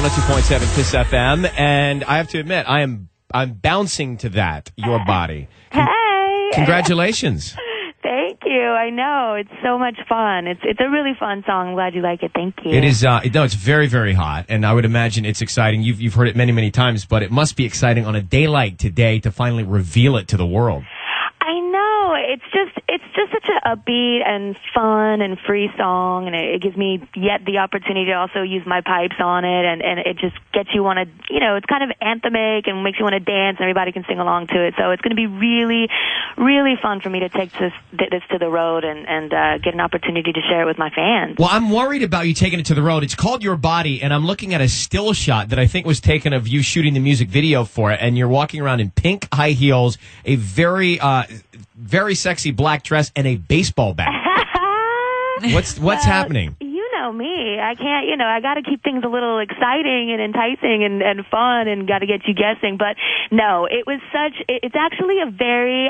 102.7 KISS FM, and I have to admit, I'm bouncing to that, Your Body. Hey! Congratulations. Thank you. I know. It's so much fun. It's a really fun song. I'm glad you like it. Thank you. It is, no, it's very, very hot, and I would imagine it's exciting. You've heard it many, many times, but it must be exciting on a day like today to finally reveal it to the world. I know. It's just such an upbeat and fun and free song, and it gives me yet the opportunity to also use my pipes on it, and it just gets you want to, it's kind of anthemic and makes you want to dance, and everybody can sing along to it. So it's going to be really, really fun for me to take this to the road and get an opportunity to share it with my fans. Well, I'm worried about you taking it to the road. It's called Your Body, and I'm looking at a still shot that I think was taken of you shooting the music video for it, and you're walking around in pink high heels, a very sexy black dress, and a baseball bat. What's happening? You know me. I can't, I got to keep things a little exciting and enticing and fun, and got to get you guessing. But no, it's actually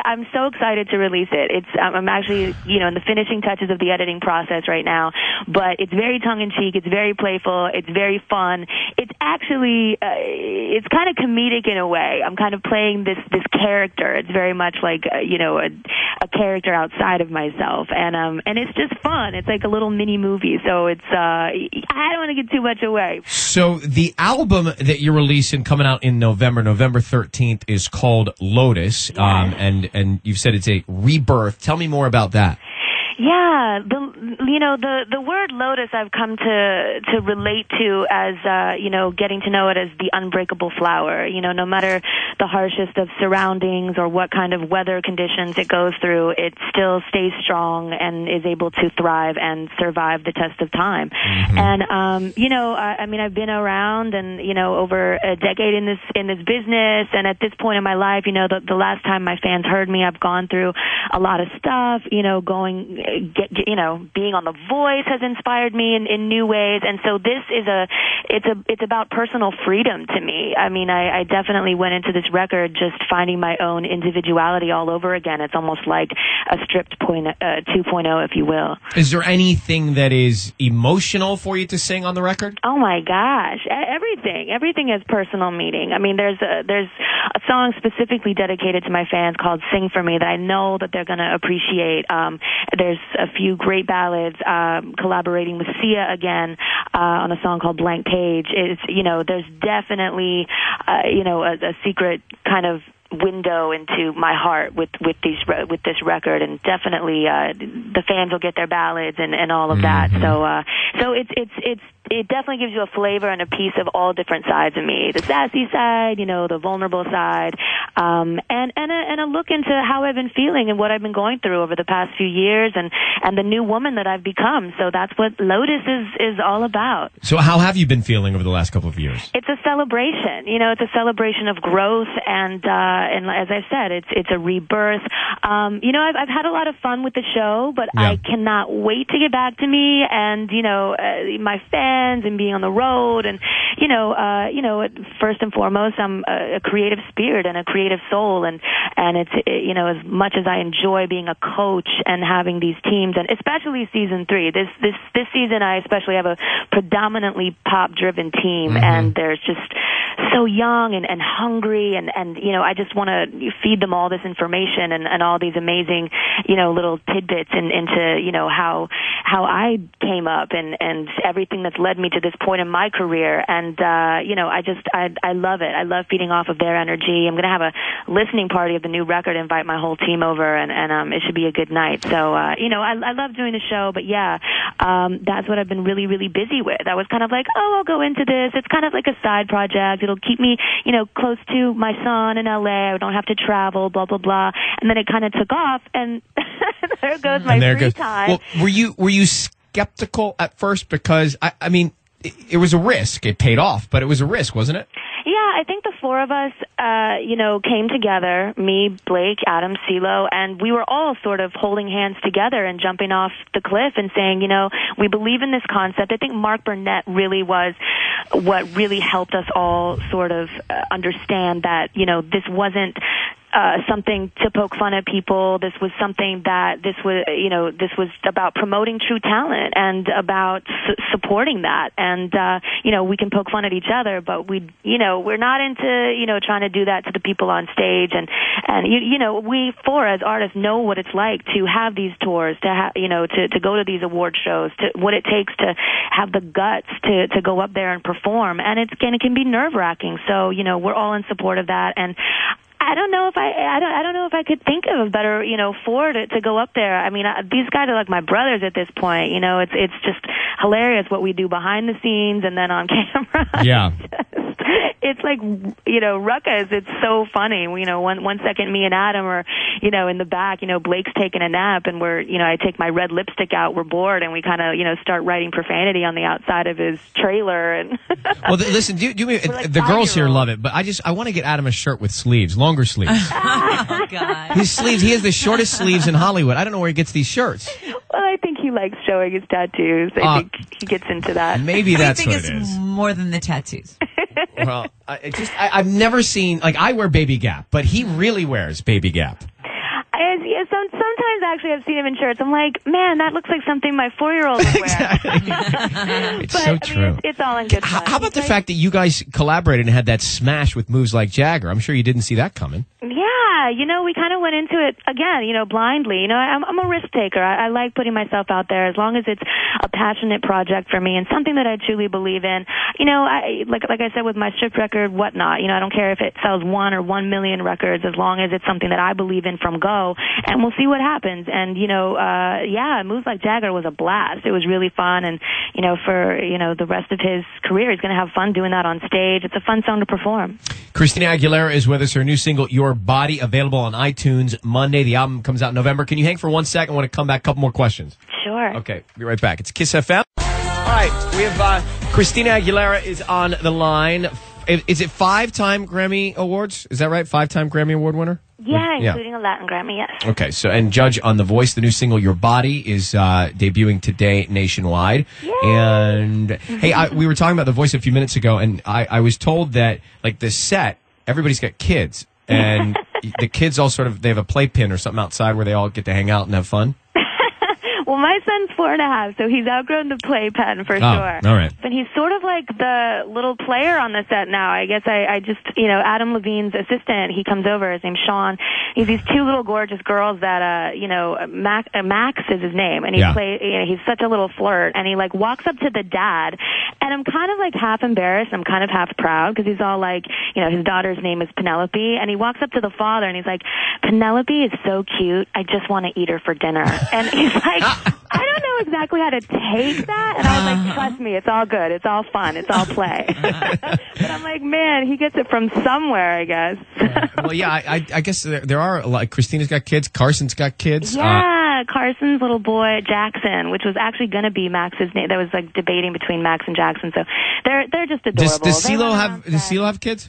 I'm so excited to release it. I'm actually, in the finishing touches of the editing process right now, but it's very tongue-in-cheek. It's very playful. It's very fun. It's actually, it's kind of comedic in a way. I'm kind of playing this character. It's very much like, a character outside of myself. And it's just fun. It's like a little mini movie. So it's, I don't want to give too much away. So the album that you're releasing coming out in November 13th is called Lotus. Yes. And you've said it's a rebirth. Tell me more about that. Yeah, the word lotus I've come to relate to as getting to know it as the unbreakable flower. No matter the harshest of surroundings or what kind of weather conditions it goes through, it still stays strong and is able to thrive and survive the test of time. Mm-hmm. And I've been around and over a decade in this business, and at this point in my life, the last time my fans heard me, I've gone through a lot of stuff. Being on The Voice has inspired me in new ways, and so this is it's about personal freedom to me. I mean, I definitely went into this record just finding my own individuality all over again. It's almost like a stripped 2.0, if you will. Is there anything that is emotional for you to sing on the record? Oh my gosh, everything has personal meaning. I mean, there's a song specifically dedicated to my fans called "Sing for Me" that I know that they're going to appreciate. There's a few great ballads, collaborating with Sia again on a song called "Blank Page." There's definitely a secret kind of window into my heart with this record, and definitely the fans will get their ballads and all of that. So it definitely gives you a flavor and a piece of all different sides of me: the sassy side, the vulnerable side, and a look into how I've been feeling and what I've been going through over the past few years, and the new woman that I've become. So that's what Lotus is all about. So how have you been feeling over the last couple of years? It's a celebration. It's a celebration of growth, and as I said, it's a rebirth. I've had a lot of fun with the show, but yeah. I cannot wait to get back to me and my fans and being on the road, and first and foremost, I'm a creative spirit and a creative soul, and it's as much as I enjoy being a coach and having these teams, and especially season 3. This season, I especially have a predominantly pop-driven team, mm-hmm. and they're just so young and hungry, and I just want to feed them all this information and all these amazing little tidbits into how I came up and everything that's led me to this point in my career, and I love it. I love feeding off of their energy. I'm going to have a listening party of the new record, invite my whole team over, and it should be a good night. So I love doing the show, but yeah, that's what I've been really, really busy with. I was kind of like, I'll go into this. It's kind of like a side project. It'll keep me close to my son in LA. I don't have to travel, blah blah blah. And then it kind of took off, and there goes my free time. Well, were you skeptical at first? Because I mean, it was a risk. It paid off, but it was a risk, wasn't it? Yeah, I think the four of us, came together, me, Blake, Adam, CeeLo, and we were all sort of holding hands together and jumping off the cliff and saying, we believe in this concept. I think Mark Burnett really was what really helped us all sort of understand that, this wasn't something to poke fun at people. This was something that this was about promoting true talent and about supporting that. And we can poke fun at each other, but we're not into trying to do that to the people on stage. And we as artists know what it's like to have these tours, to go to these award shows, to what it takes to have the guts to go up there and perform. And it can be nerve-wracking. So we're all in support of that. And I don't know if I could think of a better, to go up there. I mean, these guys are like my brothers at this point. It's just hilarious what we do behind the scenes and then on camera. Yeah. It's like, ruckus. It's so funny. One second me and Adam are, in the back, Blake's taking a nap and I take my red lipstick out. We're bored and we kind of, start writing profanity on the outside of his trailer. And well, listen, the girls here love it, but I want to get Adam a shirt with sleeves, longer sleeves. Oh, God. His sleeves, he has the shortest sleeves in Hollywood. I don't know where he gets these shirts. Well, I think he likes showing his tattoos. I think he gets into that. Maybe that's what it is. I think it's more than the tattoos. Well, I've never seen, I wear Baby Gap, but he really wears Baby Gap. Sometimes, actually, I've seen him in shirts. I'm like, man, that looks like something my 4-year-old would wear. Exactly. It's but, so true. It's all in good fun. How about the fact that you guys collaborated and had that smash with moves like Jagger? I'm sure you didn't see that coming. Yeah, we kind of went into it, again, blindly. I'm a risk taker. I like putting myself out there as long as it's a passionate project for me and something that I truly believe in. Like I said with my stripped record, Whatnot, I don't care if it sells 1 or 1 million records as long as it's something that I believe in from go, and we'll see what happens. And, Moves Like Jagger was a blast. It was really fun, and, for, the rest of his career, he's going to have fun doing that on stage. It's a fun song to perform. Christina Aguilera is with us. Her new single, Your Body, available on iTunes Monday. The album comes out in November. Can you hang for 1 second? I want to come back. A couple more questions. Sure. Okay, be right back. It's Kiss FM. All right, we have Christina Aguilera is on the line. Is it 5-time Grammy Awards? Is that right? 5-time Grammy Award winner? Yeah, including a Latin Grammy, yes. Okay, and Judge on The Voice, the new single, Your Body, is debuting today nationwide. Yay! And, hey, we were talking about The Voice a few minutes ago, and I was told that, the set, everybody's got kids, and the kids all they have a playpen or something outside where they all get to hang out and have fun. Well, my son's 4.5, so he's outgrown the playpen for sure. All right. But he's sort of like the little player on the set now. I guess I just, Adam Levine's assistant, he comes over. His name's Sean. He's these 2 little gorgeous girls that, Max is his name, and he's such a little flirt, and he walks up to the dad, and I'm kind of half embarrassed. I'm kind of half proud because he's all his daughter's name is Penelope, and he walks up to the father and he's like, Penelope is so cute. I just want to eat her for dinner. And he's like, I don't know exactly how to take that. And I was like, trust me, it's all good. It's all fun. It's all play. But I'm like, man, he gets it from somewhere, I guess. Well, yeah, I guess there are, Christina's got kids. Carson's got kids. Yeah, Carson's little boy, Jackson, which was actually going to be Max's name. There was, debating between Max and Jackson. So they're just adorable. Does CeeLo have kids?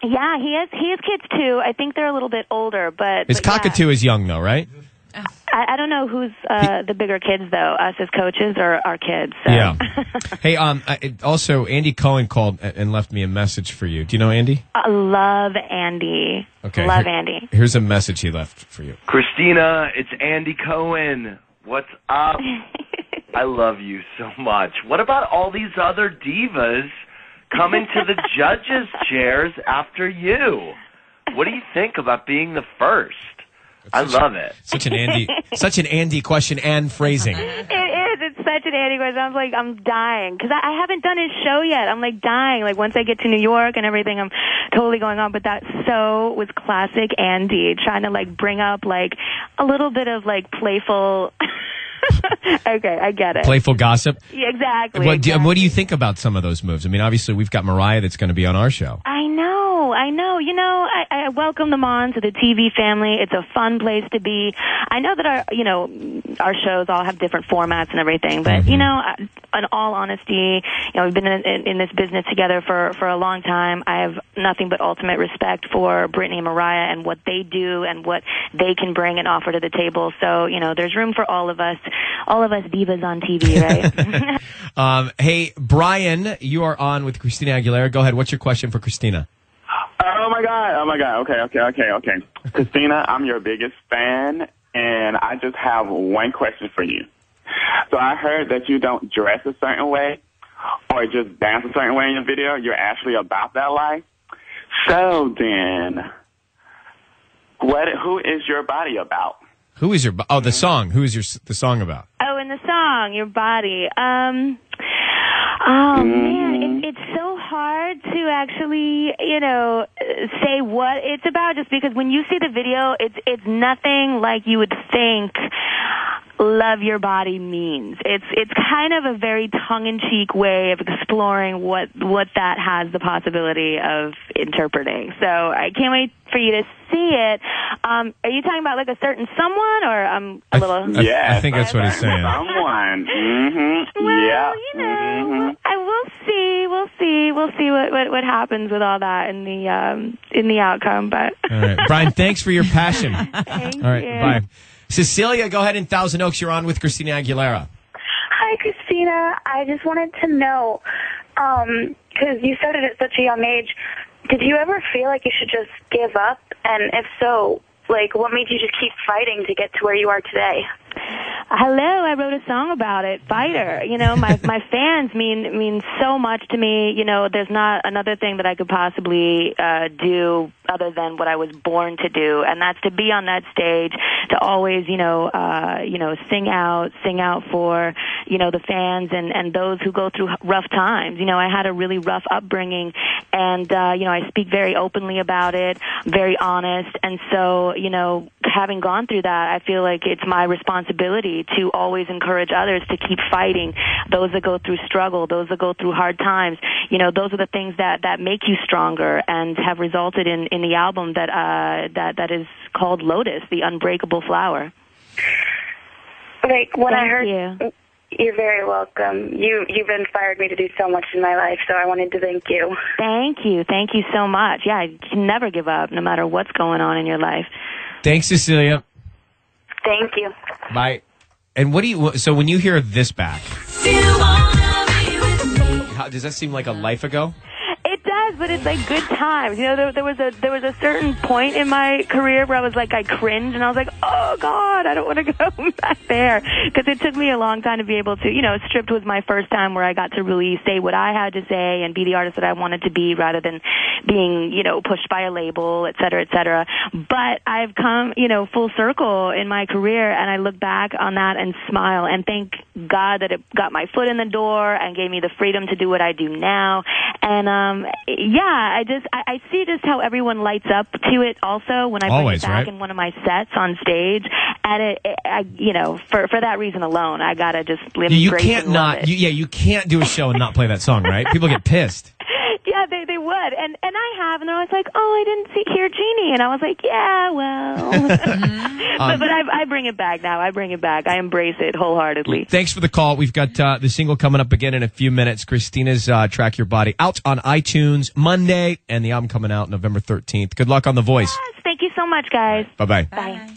Yeah, he has kids, too. I think they're a little bit older, but... His cockatoo is young, though, right? I don't know who's the bigger kids, though, us as coaches or our kids. So. Yeah. Hey, also, Andy Cohen called and left me a message for you. Do you know Andy? I love Andy. Okay. Love Andy. Here's a message he left for you. Christina, it's Andy Cohen. What's up? I love you so much. What about all these other divas coming to the judges' chairs after you? What do you think about being the first? I love it. Such an Andy question and phrasing. It is. It's such an Andy question. I'm dying because I haven't done his show yet. I'm dying. Once I get to New York and everything, I'm totally going on. But that so was classic Andy, trying to bring up a little bit of playful. Okay, I get it. Playful gossip. Yeah, exactly. What do you think about some of those moves? I mean, obviously we've got Mariah that's going to be on our show. I know. I welcome them on to the TV family. It's a fun place to be. I know that our shows all have different formats and everything, but in all honesty, we've been in this business together for a long time. I have nothing but ultimate respect for Britney and Mariah and what they do and what they can bring and offer to the table. So, there's room for all of us divas on TV, right? Hey, Brian, you are on with Christina Aguilera. Go ahead. What's your question for Christina? Oh my God. Okay. Christina, I'm your biggest fan, and I just have one question for you. So I heard that you don't dress a certain way or just dance a certain way in your video. You're actually about that life. So then, who is your body about? Who is the song? Who is the song about? Oh, in the song, your body. Man, it's so hard to actually, say what it's about. Just because when you see the video, it's nothing like you would think love your body means. It's kind of a very tongue-in-cheek way of exploring what that has the possibility of interpreting. So I can't wait for you to see it. Are you talking about like a certain someone, or a little? Yeah, I think that's what he's saying. Someone. Well, Yeah. We'll see what happens with all that in the outcome. But all right, Brian, thanks for your passion. Thank all right, you. bye. Cecilia, go ahead in Thousand Oaks. You're on with Christina Aguilera. Hi, Christina. I just wanted to know, because you started at such a young age, did you ever feel like you should just give up? And if so, what made you just keep fighting to get to where you are today? Hello, I wrote a song about it. Fighter. My fans mean so much to me. There's not another thing that I could possibly do other than what I was born to do, and that's to be on that stage, to always, sing out for, the fans and those who go through rough times. I had a really rough upbringing, and I speak very openly about it, very honest, and so, having gone through that, I feel like it's my responsibility to always encourage others to keep fighting. Those that go through struggle, those that go through hard times, those are the things that make you stronger and have resulted in the album that is called Lotus, the Unbreakable Flower. When I heard you. You're very welcome. You've inspired me to do so much in my life, so I wanted to thank you. Thank you so much. Yeah, you can never give up, no matter what's going on in your life. Thanks, Cecilia. Thank you. Bye. And so when you hear this back, does that seem like a life ago? It does, but it's like good times. There was a certain point in my career where I was like, I cringed, and I was like, oh God, I don't want to go back there, because it took me a long time to be able to, Stripped was my first time where I got to really say what I had to say and be the artist that I wanted to be, rather than being, pushed by a label, et cetera, et cetera. But I've come, full circle in my career, and I look back on that and smile and thank God that it got my foot in the door and gave me the freedom to do what I do now. And I see just how everyone lights up to it also when I bring it back in one of my sets on stage. And for that reason alone, I gotta just live. You can't not. You can't do a show and not play that song, right? People get pissed. Yeah, they would, and I have, and they're always like, "Oh, I didn't hear Jeannie," and I was like, "Yeah, well." but I bring it back now. I bring it back. I embrace it wholeheartedly. Thanks for the call. We've got the single coming up again in a few minutes. Christina's "Track Your Body" out on iTunes Monday, and the album coming out November 13th. Good luck on The Voice. Yes, thank you so much, guys. Bye-bye. Bye.